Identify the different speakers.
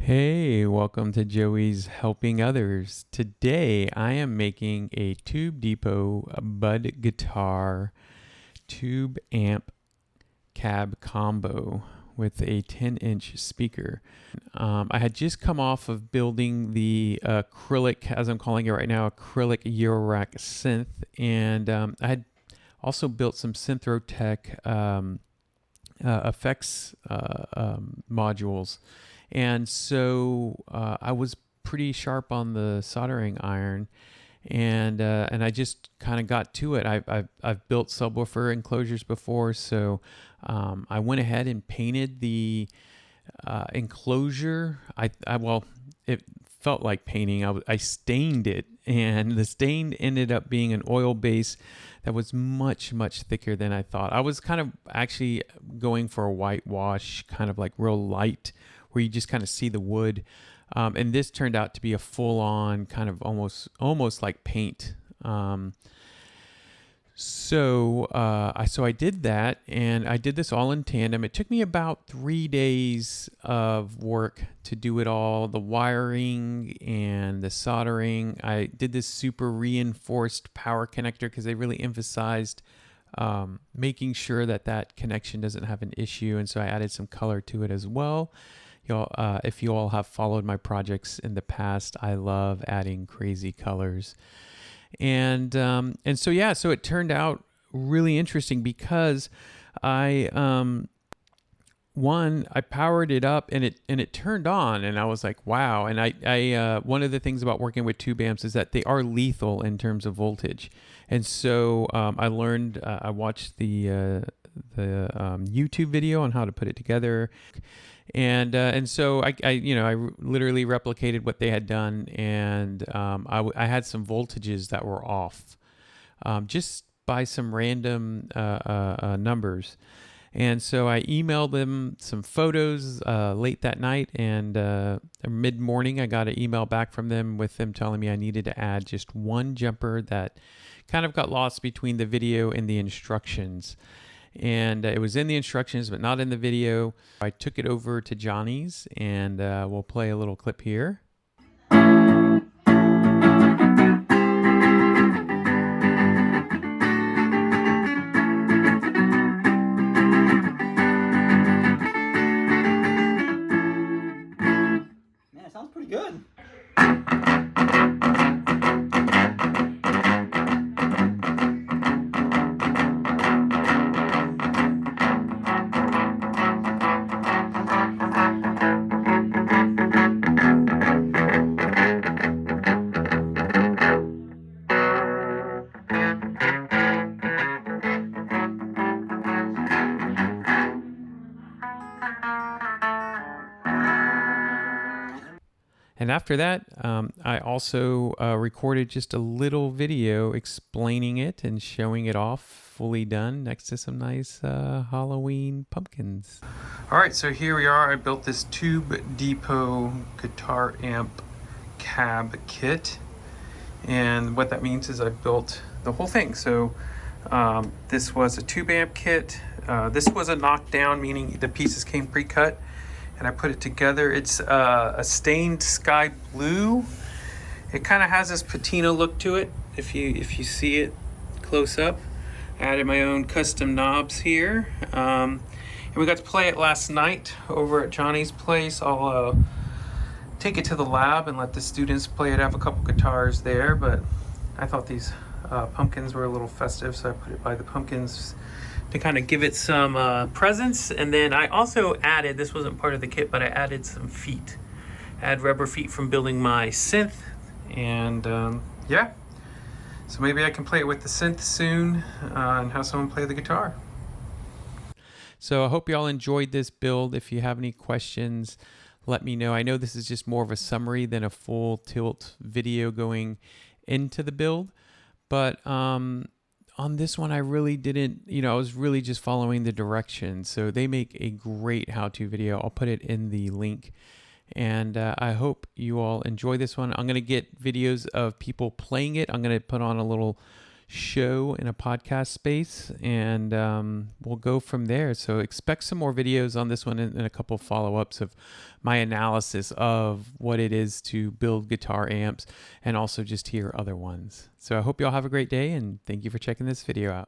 Speaker 1: Hey, welcome to Joey's Helping Others. Today I am making a TubeDepot Bud Guitar tube amp cab combo with a 10-inch speaker. I had just come off of building the acrylic, as I'm calling it right now, acrylic Eurorack synth, and I had also built some Synthrotech effects modules. And so I was pretty sharp on the soldering iron, and I just kind of got to it. I've built subwoofer enclosures before, so I went ahead and painted the enclosure. It felt like painting. I stained it, and the stain ended up being an oil base that was much thicker than I thought. I was kind of actually going for a whitewash, kind of like real light, where you just kind of see the wood, and this turned out to be a full-on kind of almost like paint. So I did that, and I did this all in tandem. It took me about 3 days of work to do it all, the wiring and the soldering. I did this super reinforced power connector because they really emphasized making sure that connection doesn't have an issue, and so I added some color to it as well. If you all have followed my projects in the past, I love adding crazy colors. And so it turned out really interesting because I powered it up and it turned on, and I was like, wow. And I one of the things about working with tube amps is that they are lethal in terms of voltage. And so I learned, I watched the YouTube video on how to put it together. And so I literally replicated what they had done, and I had some voltages that were off, just by some random numbers. And so I emailed them some photos late that night, and mid-morning I got an email back from them with them telling me I needed to add just one jumper that kind of got lost between the video and the instructions. And it was in the instructions, but not in the video. I took it over to Johnny's, and we'll play a little clip here.
Speaker 2: Man, it sounds pretty good.
Speaker 1: And after that, I also recorded just a little video explaining it and showing it off fully done next to some nice Halloween pumpkins. All right, so here we are. I built this TubeDepot guitar amp cab kit. And what that means is I built the whole thing. So this was a tube amp kit. This was a knockdown, meaning the pieces came pre-cut, and I put it together. It's a stained sky blue. It kind of has this patina look to it if you see it close up. I added my own custom knobs here, and we got to play it last night over at Johnny's place. I'll take it to the lab and let the students play it. I have a couple guitars there, but I thought these pumpkins were a little festive, so I put it by the pumpkins to kind of give it some presence. And then I also added, this wasn't part of the kit, but I added some feet. I had rubber feet from building my synth, and yeah. So maybe I can play it with the synth soon and have someone play the guitar. So I hope y'all enjoyed this build. If you have any questions, let me know. I know this is just more of a summary than a full tilt video going into the build, but on this one, I really didn't, I was really just following the directions. So they make a great how-to video. I'll put it in the link. And I hope you all enjoy this one. I'm going to get videos of people playing it. I'm going to put on a little show in a podcast space, and we'll go from there. So expect some more videos on this one and a couple follow-ups of my analysis of what it is to build guitar amps and also just hear other ones. So I hope you all have a great day, and thank you for checking this video out.